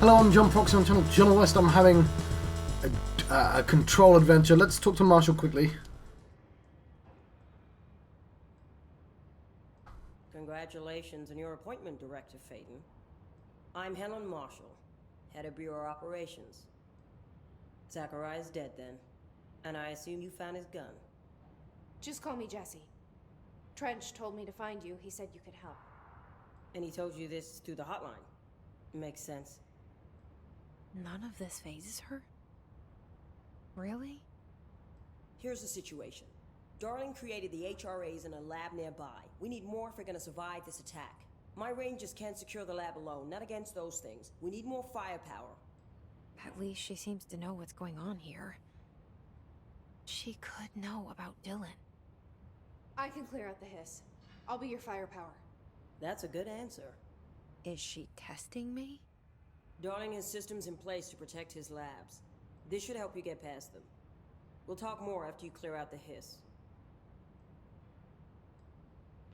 Hello, I'm John Proxy on channel John West. I'm having a control adventure. Let's talk to Marshall quickly. Congratulations on your appointment, Director Phaeton. I'm Helen Marshall, Head of Bureau Operations. Zachariah's dead then, and I assume you found his gun. Just call me Jesse. Trench told me to find you. He said you could help. And he told you this through the hotline. Makes sense. None of this phases her? Really? Here's the situation. Darling created the HRAs in a lab nearby. We need more if we're gonna survive this attack. My rangers can't secure the lab alone, not against those things. We need more firepower. At least she seems to know what's going on here. She could know about Dylan. I can clear out the hiss. I'll be your firepower. That's a good answer. Is she testing me? Darling has systems in place to protect his labs. This should help you get past them. We'll talk more after you clear out the hiss.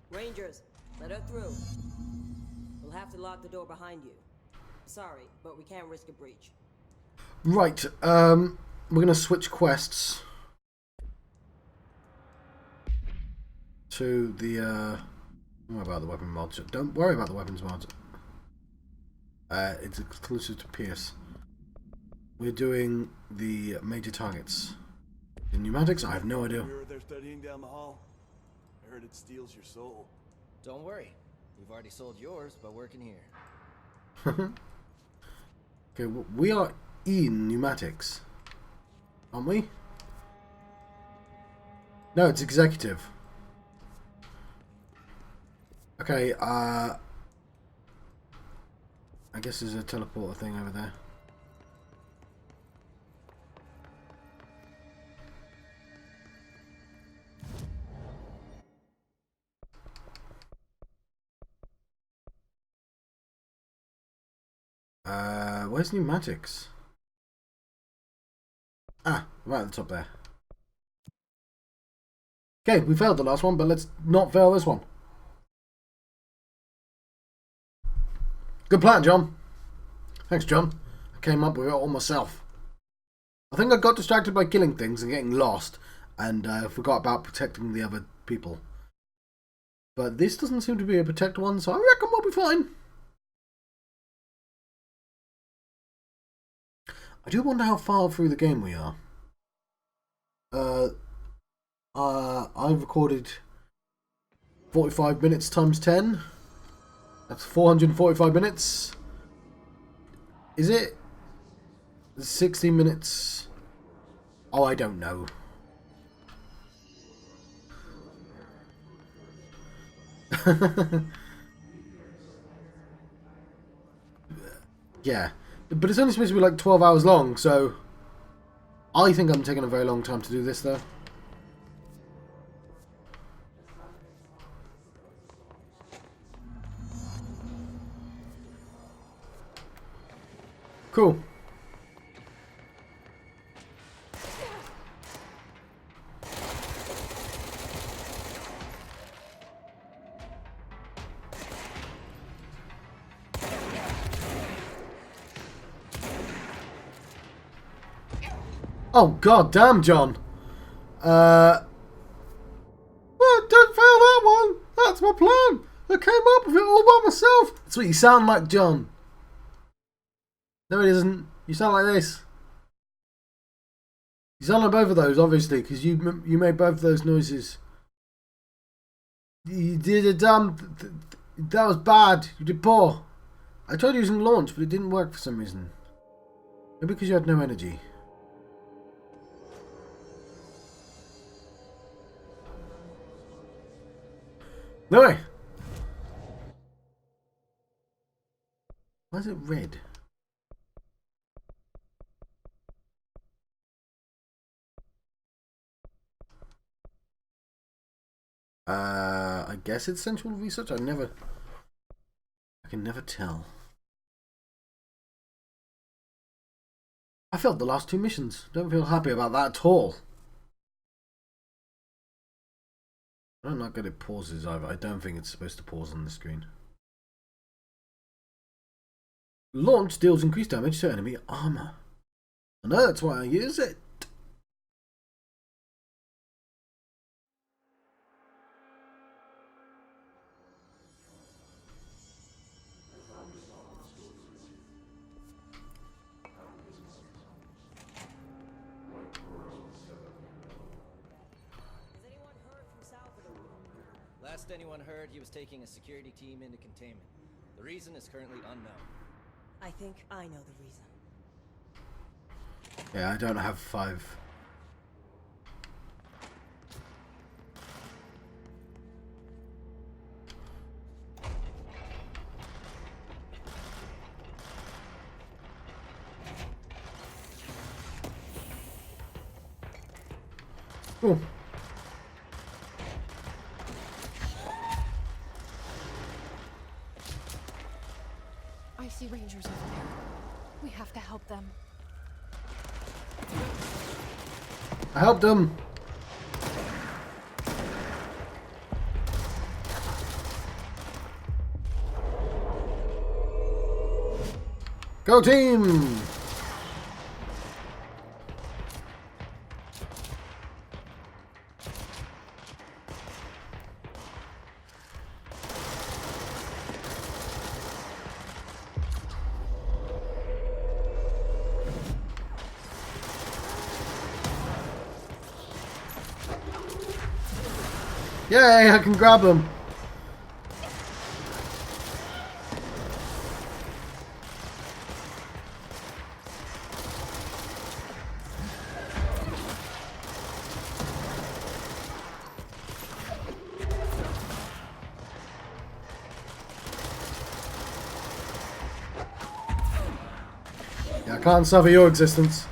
Rangers, let her through. We'll have to lock the door behind you. Sorry, but we can't risk a breach. Right, we're going to switch quests to the, don't worry about the weapon mods. Don't worry about the weapons mods. It's exclusive to Pierce. We're doing the major targets. The pneumatics? I have no idea. They're studying down the hall. I heard it steals your soul. Don't worry. We've already sold yours by working here. Okay, we are in pneumatics. Aren't we? No, it's executive. Okay, I guess there's a teleporter thing over there. Where's pneumatics? Ah, right at the top there. Okay, we failed the last one, but let's not fail this one. Good plan, John. Thanks, John. I came up with it all myself. I think I got distracted by killing things and getting lost, and forgot about protecting the other people. But this doesn't seem to be a protect one, so I reckon we'll be fine. I do wonder how far through the game we are. I've recorded 45 minutes times 10. That's 445 minutes. Is it? 60 minutes. Oh, I don't know. Yeah. But it's only supposed to be like 12 hours long, so I think I'm taking a very long time to do this, though. Cool. Oh, god damn, John. Well, don't fail that one. That's my plan. I came up with it all by myself. That's what you sound like, John. No, it isn't. You sound like this. You sound like both of those, obviously, because you made both of those noises. You did a damn... that was bad. You did poor. I tried using launch, but it didn't work for some reason. Maybe because you had no energy. No way. Why is it red? I guess it's central research. I can never tell. I failed the last two missions. Don't feel happy about that at all. I'm not good at pauses either. I don't think it's supposed to pause on the screen. Launch deals increased damage to enemy armor. I know, that's why I use it. Has anyone heard from Salvador? Last anyone heard, he was taking a security team into containment. The reason is currently unknown. I think I know the reason. Yeah, I don't have 5. Oh. I see Rangers over there. We have to help them. I helped him. Go team! Yay, I can grab them. Yeah, I can't suffer your existence.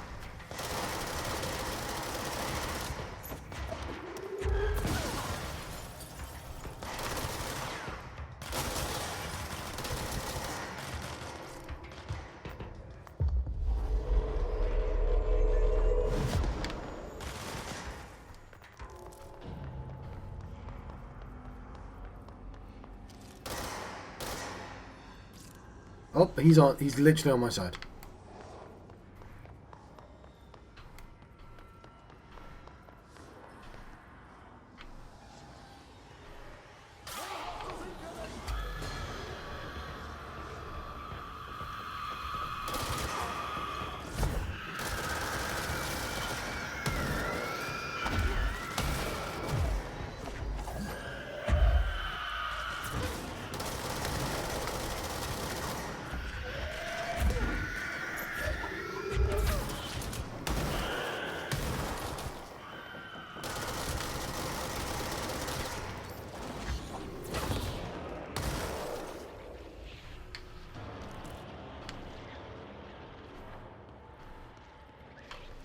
Oh, he's literally on my side.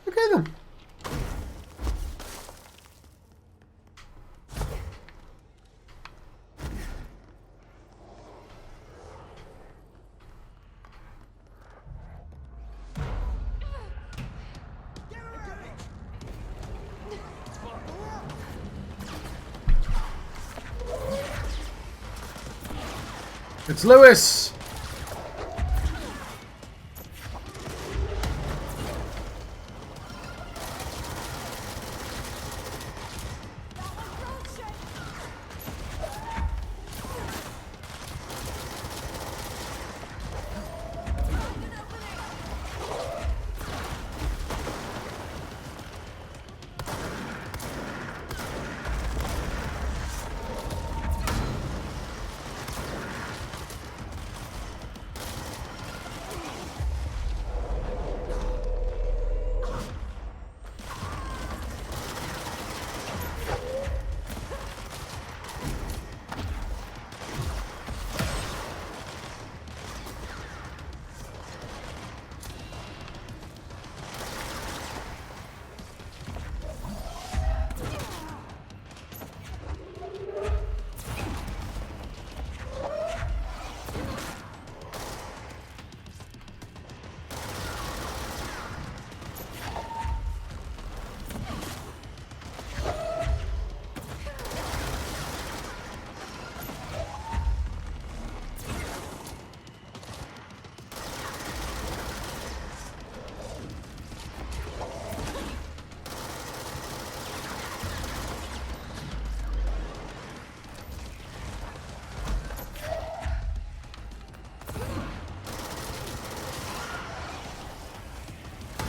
Okay then. It's Lewis!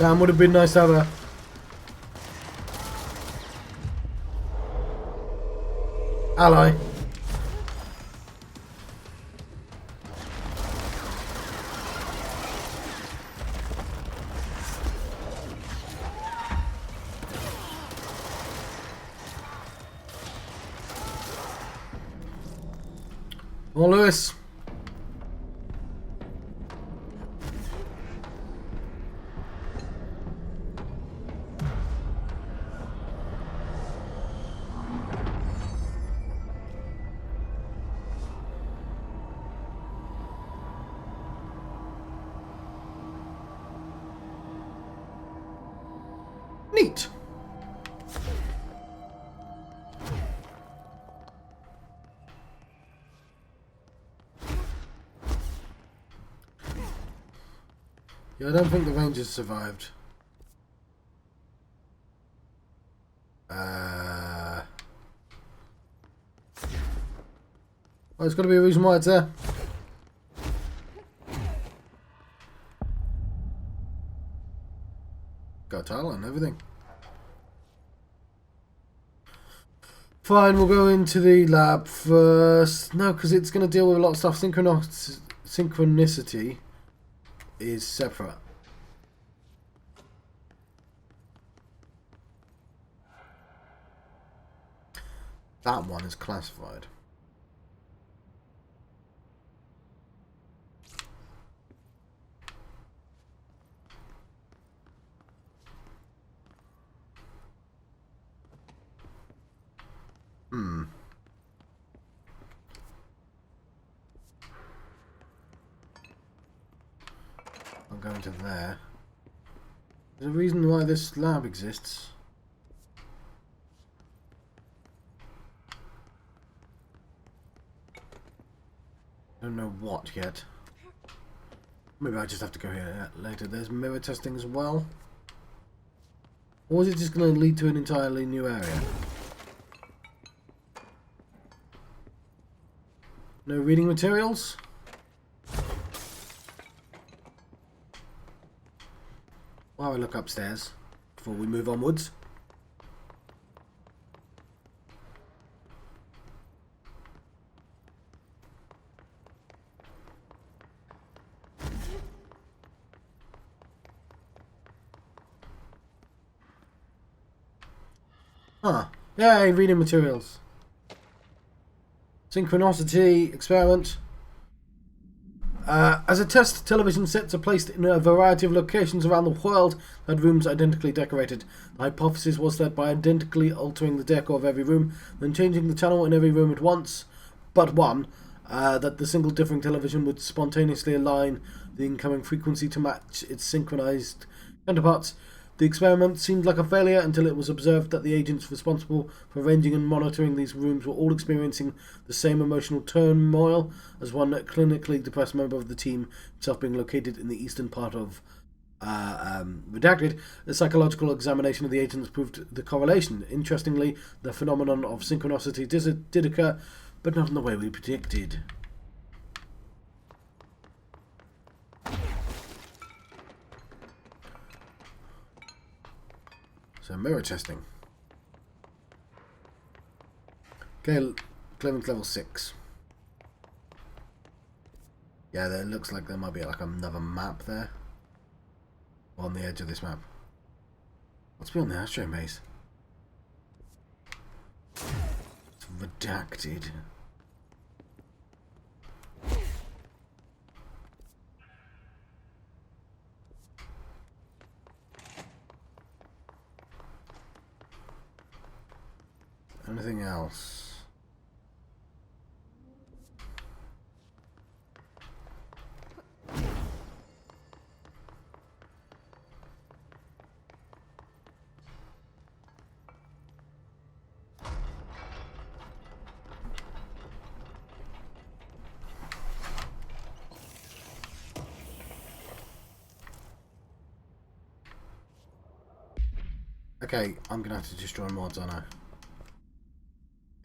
Damn, would have been nice to have a... ally. Oh, Lewis. Neat. Yeah, I don't think the Rangers survived. Well, there's got to be a reason why it's there. Got a title and everything. Fine, we'll go into the lab first. No, because it's going to deal with a lot of stuff. Synchronicity is separate. That one is classified. I'm going to there. There's a reason why this lab exists. Don't know what yet. Maybe I just have to go here later. There's mirror testing as well. Or is it just going to lead to an entirely new area? No reading materials? While I look upstairs before we move onwards. Huh. Yay, reading materials. Synchronicity experiment. As a test, television sets are placed in a variety of locations around the world that had rooms identically decorated. The hypothesis was that by identically altering the decor of every room, then changing the channel in every room at once, but one, that the single differing television would spontaneously align the incoming frequency to match its synchronized counterparts. The experiment seemed like a failure until it was observed that the agents responsible for arranging and monitoring these rooms were all experiencing the same emotional turmoil as one clinically depressed member of the team, himself being located in the eastern part of Redacted. A psychological examination of the agents proved the correlation. Interestingly, the phenomenon of synchronicity did occur, but not in the way we predicted. So mirror testing. Okay, clearance level 6. Yeah, there looks like there might be like another map there. On the edge of this map. What's beyond the ashtray maze? It's redacted. Anything else? Okay, I'm gonna have to destroy mods, aren't I?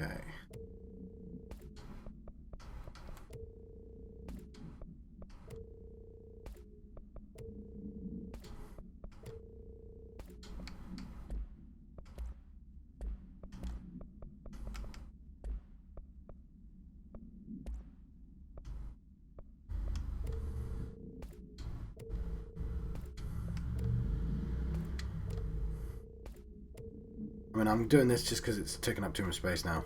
Okay. and I'm doing this just because it's taking up too much space now.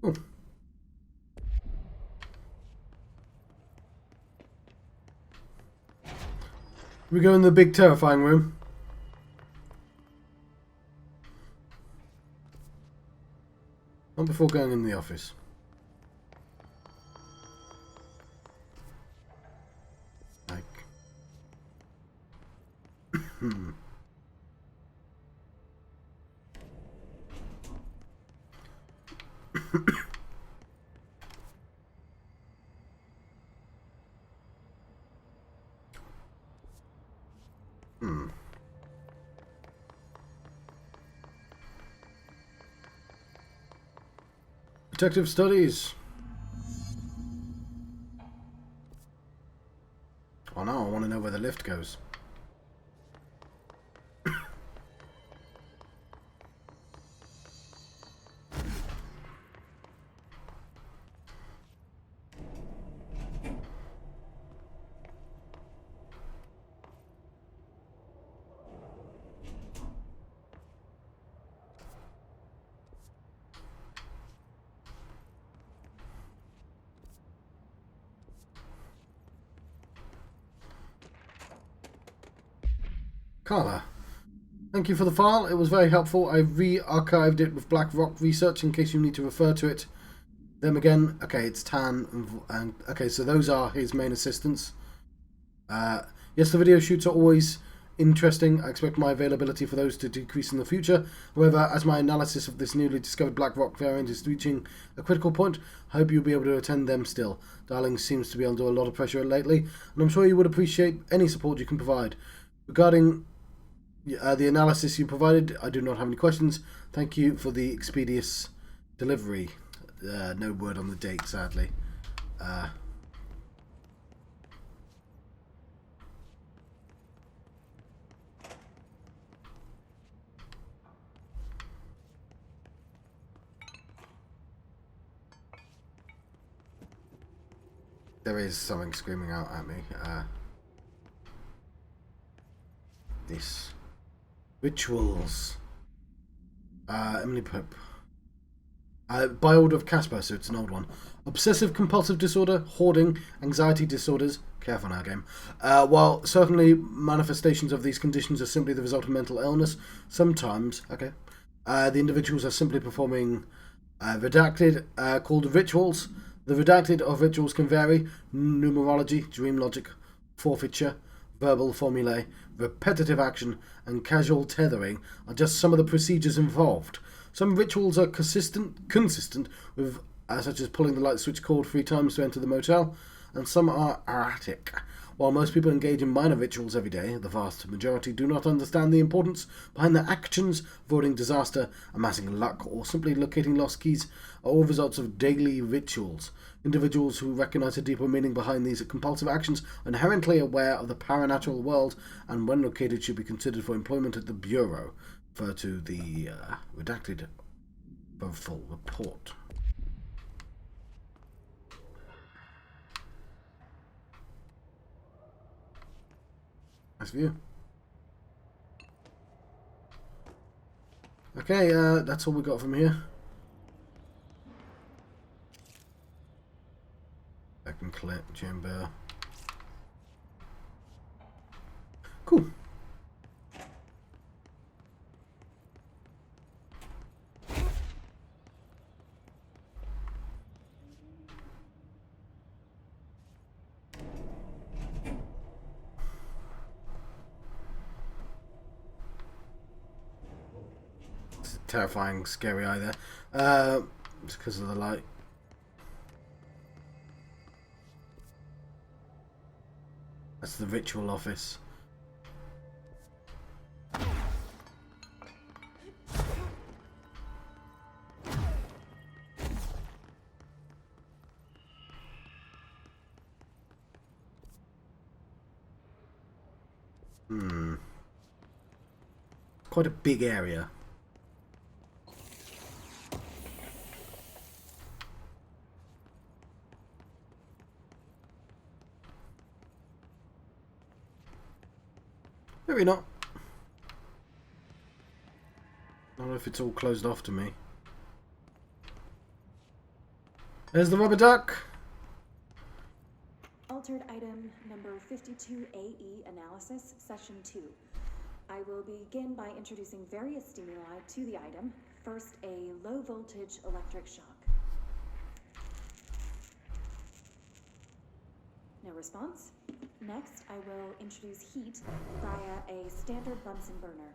Ooh. We go in the big terrifying room. Not before going in the office. Like. Detective studies. Oh no, I want to know where the lift goes. Carla, thank you for the file. It was very helpful. I re-archived it with Black Rock Research in case you need to refer to it. Them again. Okay, it's Tan and okay, so those are his main assistants. Yes, the video shoots are always interesting. I expect my availability for those to decrease in the future. However, as my analysis of this newly discovered Black Rock variant is reaching a critical point, I hope you'll be able to attend them still. Darling seems to be under a lot of pressure lately, and I'm sure you would appreciate any support you can provide. Regarding the analysis you provided, I do not have any questions. Thank you for the expeditious delivery. No word on the date, sadly. There is something screaming out at me. This. Rituals. Emily Pope. By order of Casper, so it's an old one. Obsessive compulsive disorder, hoarding, anxiety disorders. Careful now, game. While certainly manifestations of these conditions are simply the result of mental illness, sometimes, the individuals are simply performing redacted, called rituals. The redacted of rituals can vary. Numerology, dream logic, forfeiture, verbal formulae, repetitive action, and casual tethering are just some of the procedures involved. Some rituals are consistent with, such as pulling the light switch cord 3 times to enter the motel, and some are erratic. While most people engage in minor rituals every day, the vast majority do not understand the importance behind their actions. Avoiding disaster, amassing luck, or simply locating lost keys are all results of daily rituals. Individuals who recognize a deeper meaning behind these compulsive actions are inherently aware of the paranatural world, and when located should be considered for employment at the Bureau. Refer to the redacted for full report. Nice view. Okay, that's all we got from here. I can collect chamber. Cool. Terrifying, scary eye there. It's because of the light. That's the ritual office. Quite a big area. Maybe not. I don't know if it's all closed off to me. There's the rubber duck. Altered item number 52AE analysis, session 2. I will begin by introducing various stimuli to the item. First, a low voltage electric shock. No response. Next, I will introduce heat via a standard Bunsen burner.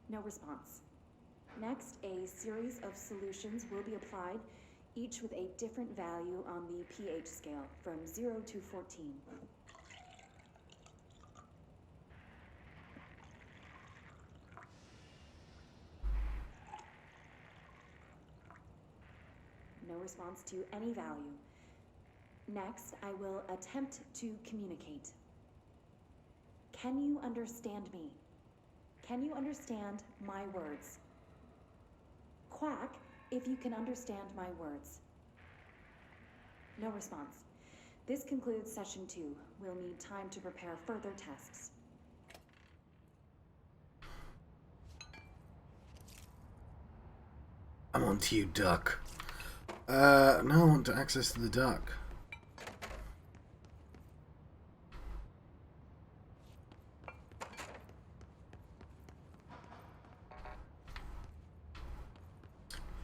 No response. Next, a series of solutions will be applied, each with a different value on the pH scale, from 0 to 14. No response to any value. Next, I will attempt to communicate. Can you understand me? Can you understand my words? Quack if you can understand my words. No response. This concludes session 2. We'll need time to prepare further tests. I'm on to you, duck. Now I want to access the duck.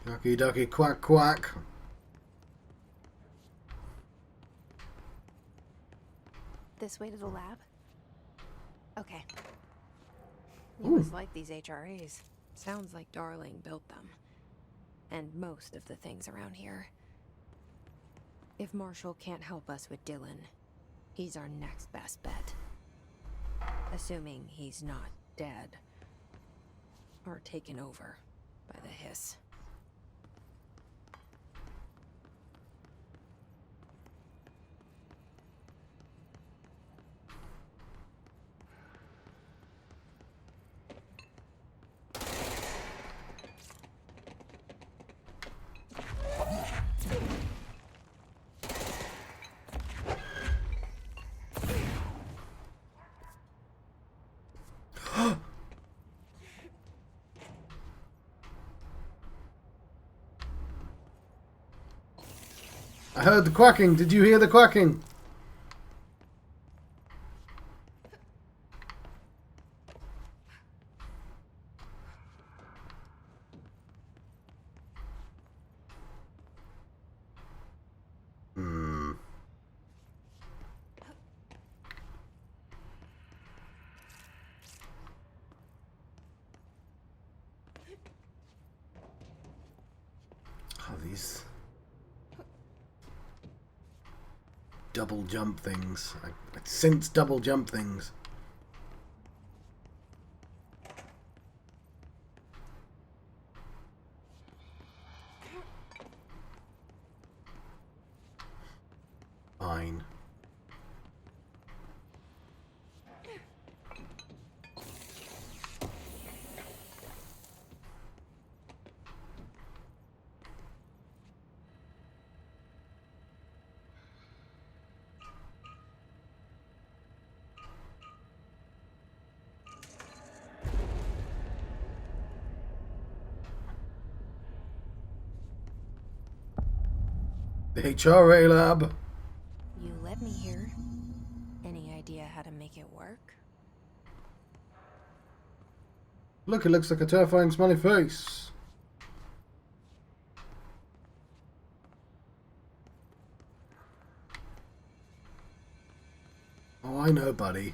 Ducky, ducky, quack, quack. This way to the lab? Okay. Ooh. You must like these HRAs. Sounds like Darling built them. And most of the things around here. If Marshall can't help us with Dylan, he's our next best bet. Assuming he's not dead. Or taken over by the hiss. I heard the quacking. Did you hear the quacking? Oh, these double jump things. I sense double jump things. Fine. The HRA lab. You let me here. Any idea how to make it work? Look, it looks like a terrifying smiley face. Oh, I know, buddy.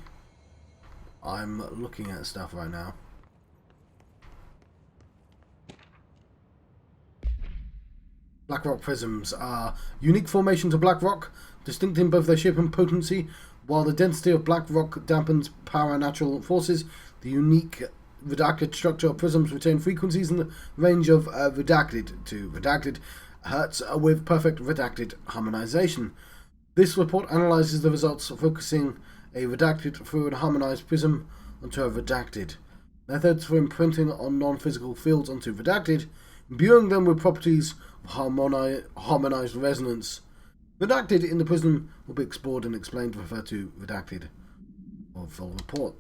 I'm looking at stuff right now. Black rock prisms are unique formations of black rock, distinct in both their shape and potency. While the density of black rock dampens power natural forces, the unique redacted structure of prisms retain frequencies in the range of redacted to redacted hertz with perfect redacted harmonization. This report analyzes the results, focusing a redacted through a harmonized prism onto a redacted. Methods for imprinting on non-physical fields onto redacted, imbuing them with properties of harmonized resonance. Redacted in the prism will be explored and explained. Refer to redacted or full report.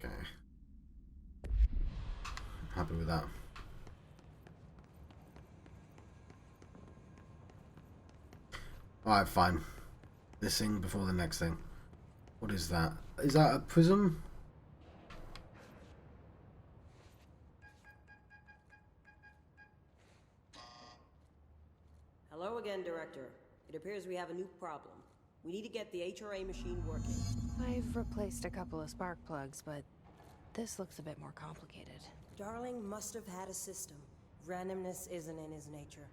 Okay. Happy with that. Alright, fine. This thing before the next thing. What is that? Is that a prism? Hello again, Director. It appears we have a new problem. We need to get the HRA machine working. I've replaced a couple of spark plugs, but this looks a bit more complicated. Darling must have had a system. Randomness isn't in his nature.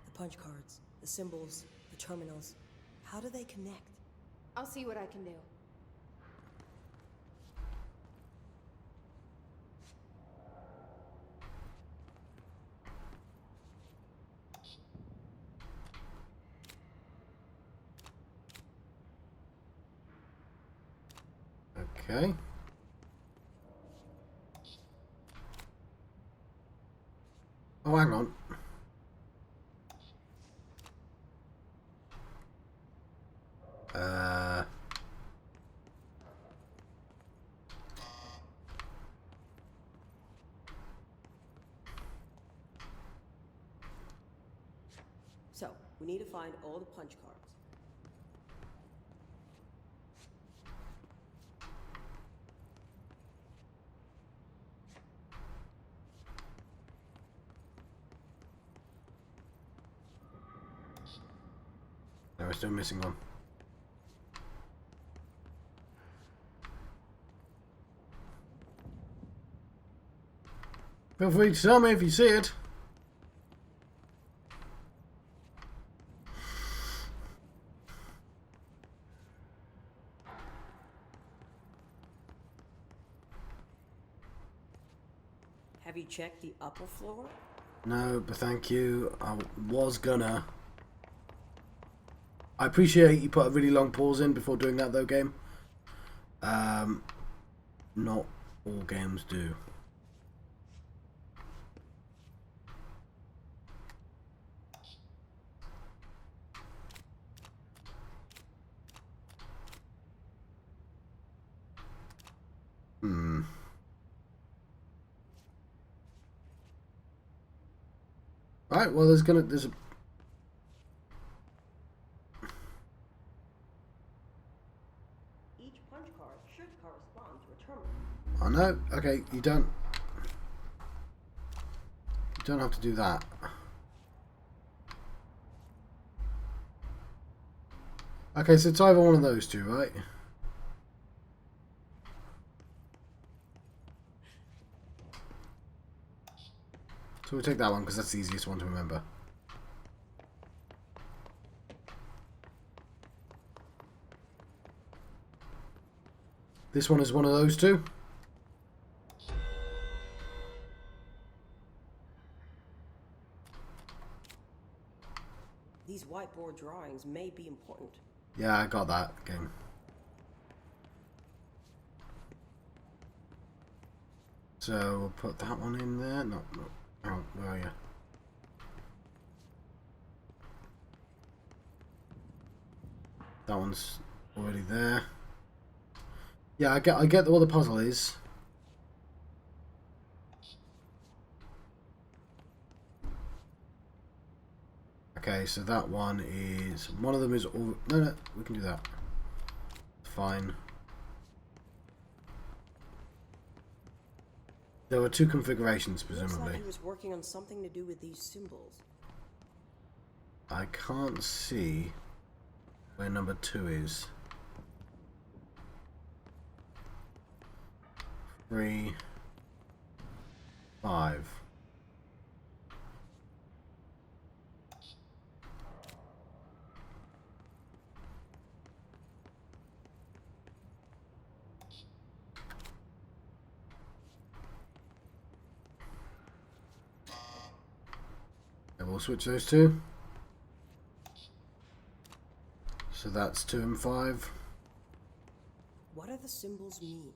The punch cards, the symbols, the terminals. How do they connect? I'll see what I can do. Okay. Oh, hang on. So, we need to find all the punch cards. No, we're still missing one. Feel free to tell me if you see it. Have you checked the upper floor? No, but thank you. I was gonna. I appreciate you put a really long pause in before doing that though, game. Not all games do. Right, well there's a Each punch card should correspond to a terminal. I know. Okay, you don't have to do that. Okay, so it's either one of those two, right? So we'll take that one because that's the easiest one to remember. This one is one of those two. These whiteboard drawings may be important. Yeah, I got that game. So we'll put that one in there. No. Oh, where are you? That one's already there. Yeah, I get what the puzzle is. Okay, so that one of them is all. No, we can do that. Fine. There were two configurations, presumably. Looks like he was working on something to do with these symbols. I can't see where number 2 is. 3, 5. we'll switch those two. So that's 2 and 5. What do the symbols mean?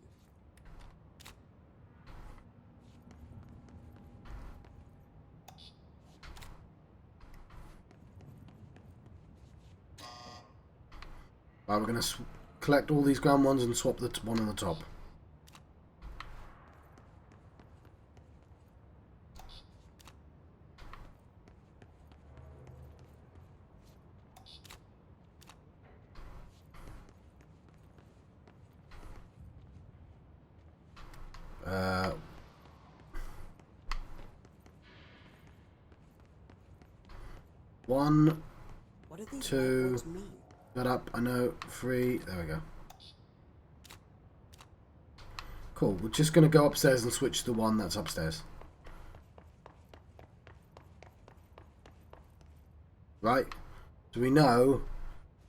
Right, we're going to collect all these ground ones and swap the one on the top. One, What do these 2, words mean? got up, I know, 3, there we go. Cool, we're just going to go upstairs and switch the one that's upstairs. Right, so we know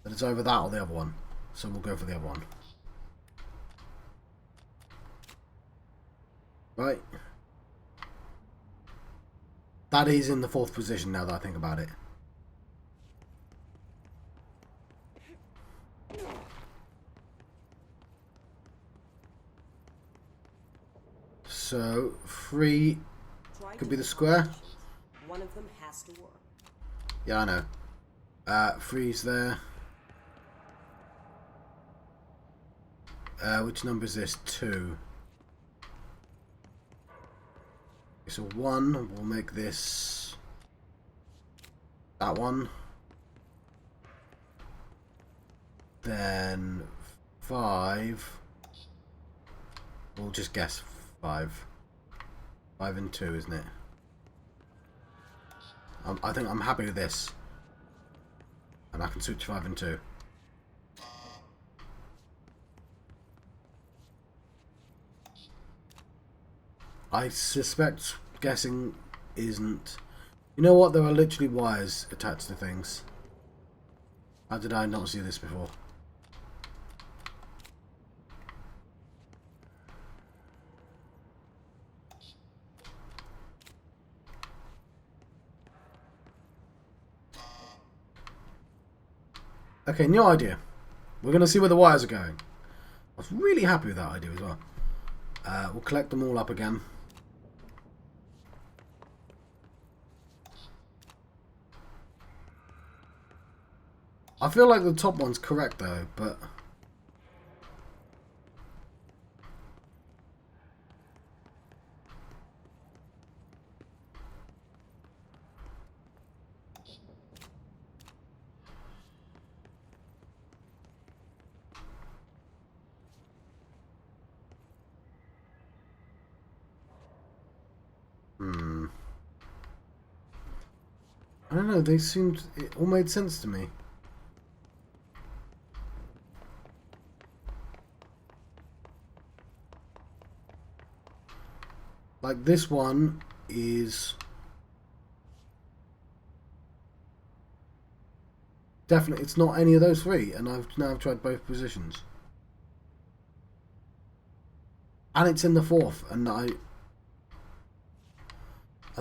that it's over that or the other one, so we'll go for the other one. Right. That is in the 4th position now that I think about it. So 3 Try could be the different square. combinations. One of them has to work. Yeah, I know. 3's there. Which number is this? 2. So 1, we'll make this that one. Then 5. We'll just guess 5. 5 and 2, isn't it? I think I'm happy with this. And I can switch 5 and 2. I suspect guessing isn't... You know what? There are literally wires attached to things. How did I not see this before? Okay, new idea. We're going to see where the wires are going. I was really happy with that idea as well. We'll collect them all up again. I feel like the top one's correct though, but... I don't know, they seemed... It all made sense to me. Like this one is... Definitely, it's not any of those 3, and I've now tried both positions. And it's in the 4th, and I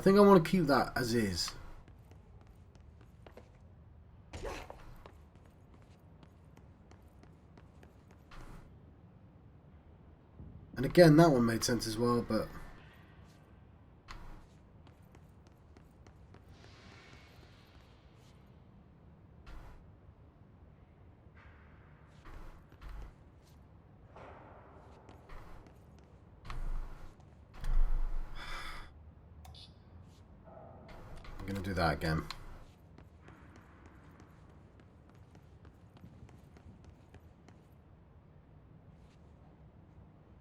think I want to keep that as is. And again, that one made sense as well, but... I'm going to do that again.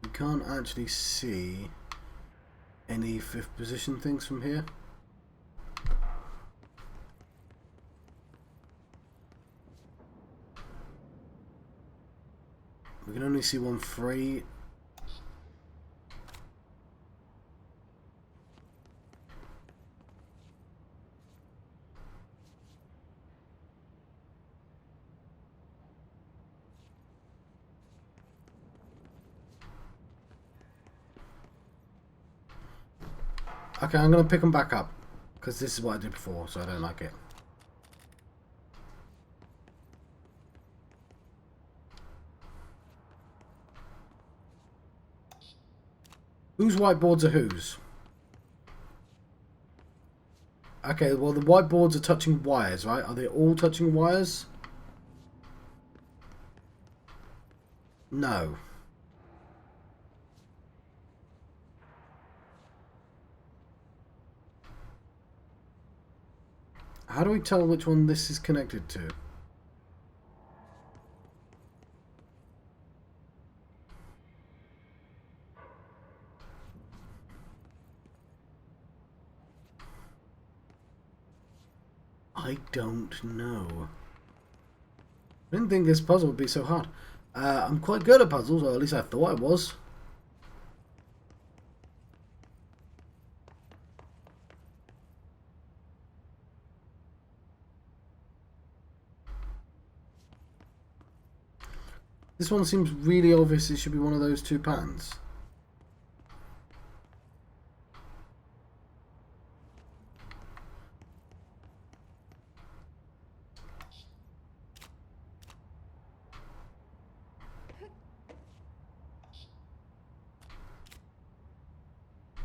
You can't actually see any 5th position things from here. We can only see 1 3. Okay, I'm going to pick them back up. Because this is what I did before, so I don't like it. Whose whiteboards are whose? Okay, well the whiteboards are touching wires, right? Are they all touching wires? No. How do we tell which one this is connected to? I don't know. I didn't think this puzzle would be so hard. I'm quite good at puzzles, or at least I thought I was. This one seems really obvious it should be one of those two patterns.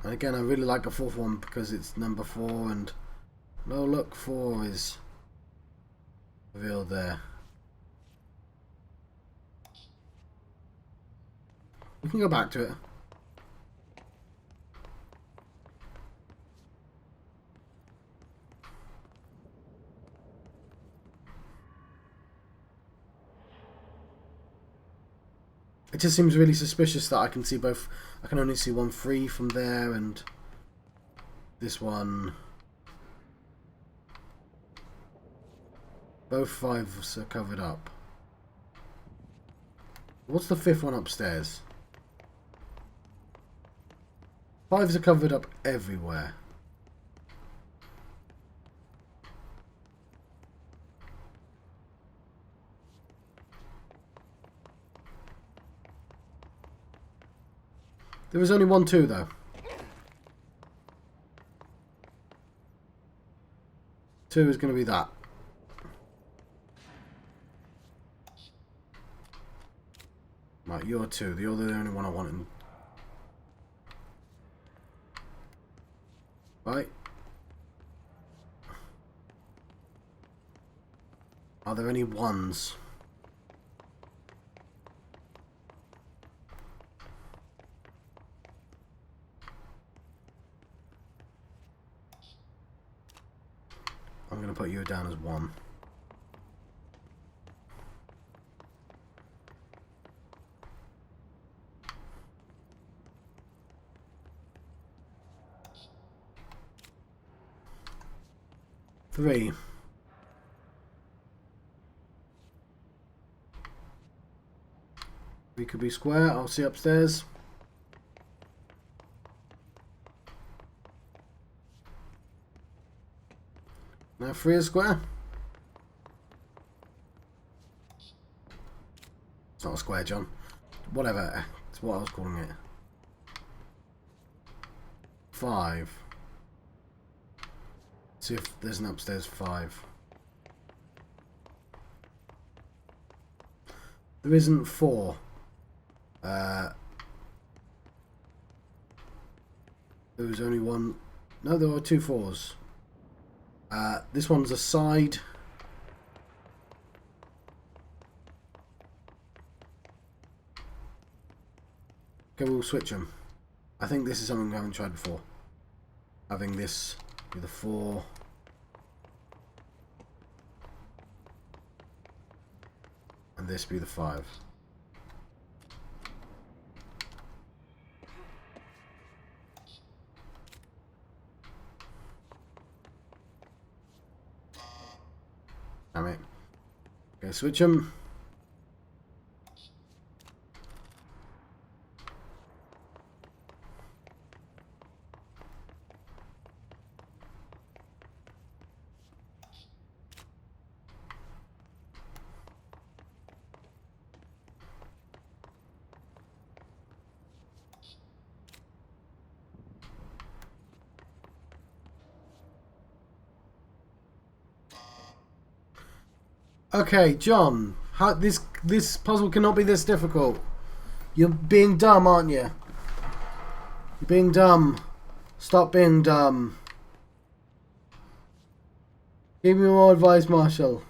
And again, I really like the fourth one because it's number 4 and... No, look, 4 is revealed there. We can go back to it. It just seems really suspicious that I can see both. I can only see one 3 from there and this one. Both 5s are covered up. What's the 5th one upstairs? 5s are covered up everywhere. There was only 1 2 though. 2 is going to be that. Right, you're 2. You're the only one I want in. Right. Are there any 1s? I'm going to put you down as 1. Three. We could be square. I'll see upstairs. Now 3 is square. It's not a square, John. Whatever. It's what I was calling it. 5. See if there's an upstairs 5. There isn't 4. There was only 1. No, there were 2 4s. This one's a side. Okay, we'll switch them. I think this is something we haven't tried before. Having this be the 4. And this be the 5. Damn it. Okay, switch them. Okay, John. How, this puzzle cannot be this difficult. You're being dumb, aren't you? You're being dumb. Stop being dumb. Give me more advice, Marshall.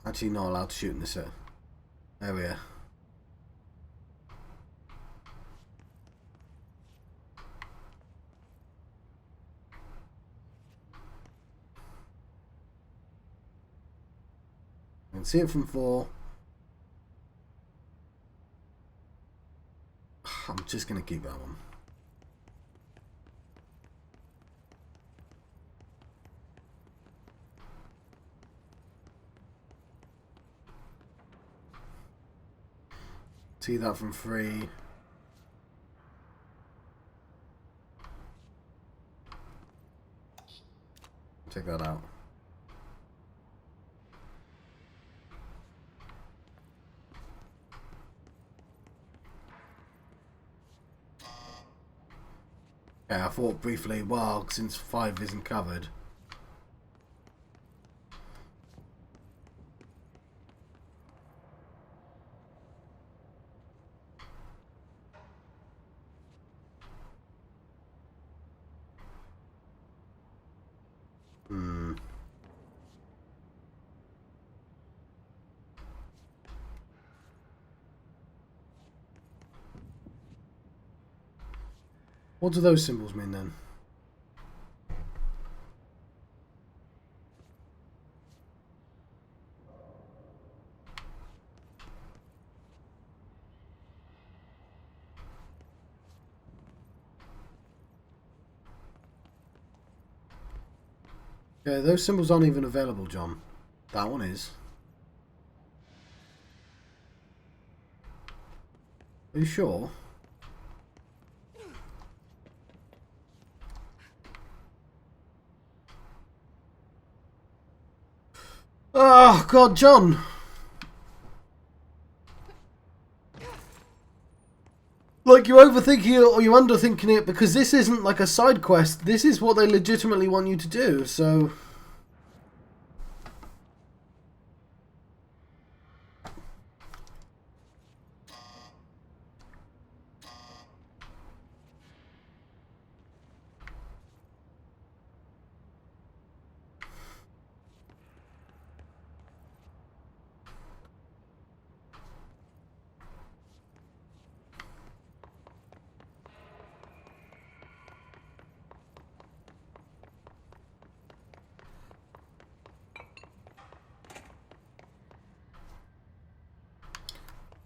Actually, not allowed to shoot in this area. I can see it from 4. I'm just going to keep that one. See that from 3. Check that out. Yeah, I thought briefly, well, since 5 isn't covered. What do those symbols mean then? Yeah, those symbols aren't even available, John. That one is. Are you sure? Oh, God, John! Like, you're overthinking it or you're underthinking it because this isn't like a side quest. This is what they legitimately want you to do, so...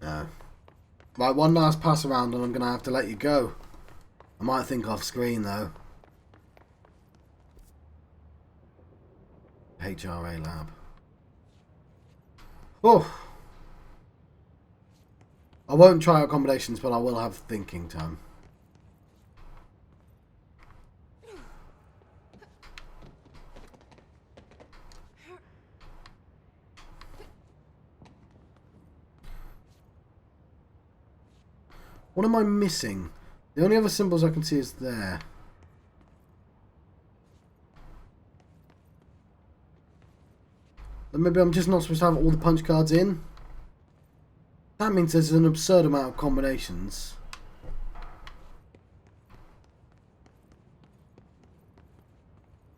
No. Right, one last pass around and I'm going to have to let you go. I might think off screen though. HRA Lab. Oh! I won't try accommodations, but I will have thinking time. What am I missing? The only other symbols I can see is there. Maybe I'm just not supposed to have all the punch cards in? That means there's an absurd amount of combinations.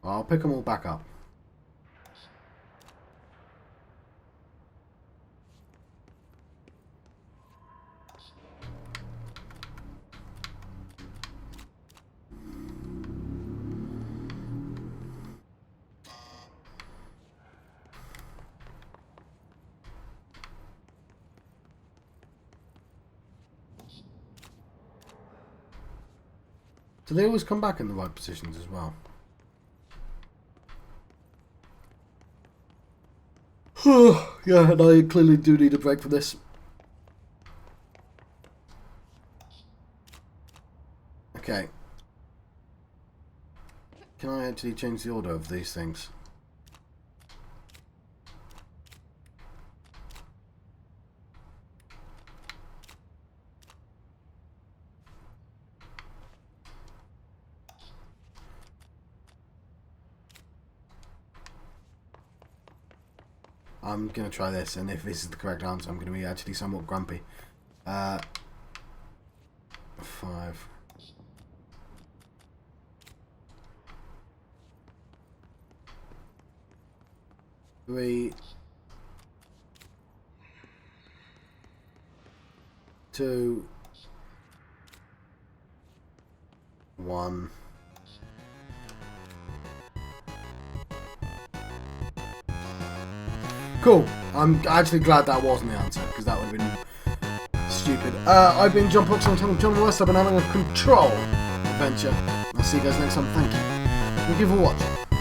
I'll pick them all back up. Do they always come back in the right positions as well? Yeah, and I clearly do need a break for this. Okay. Can I actually change the order of these things? I'm going to try this, and if this is the correct answer, I'm going to be actually somewhat grumpy. 5. 3. 2. 1. Cool. I'm actually glad that wasn't the answer, because that would have been stupid. I've been John Fox on Tunnel John West. I've been having a control adventure. I'll see you guys next time. Thank you. Thank you for watching.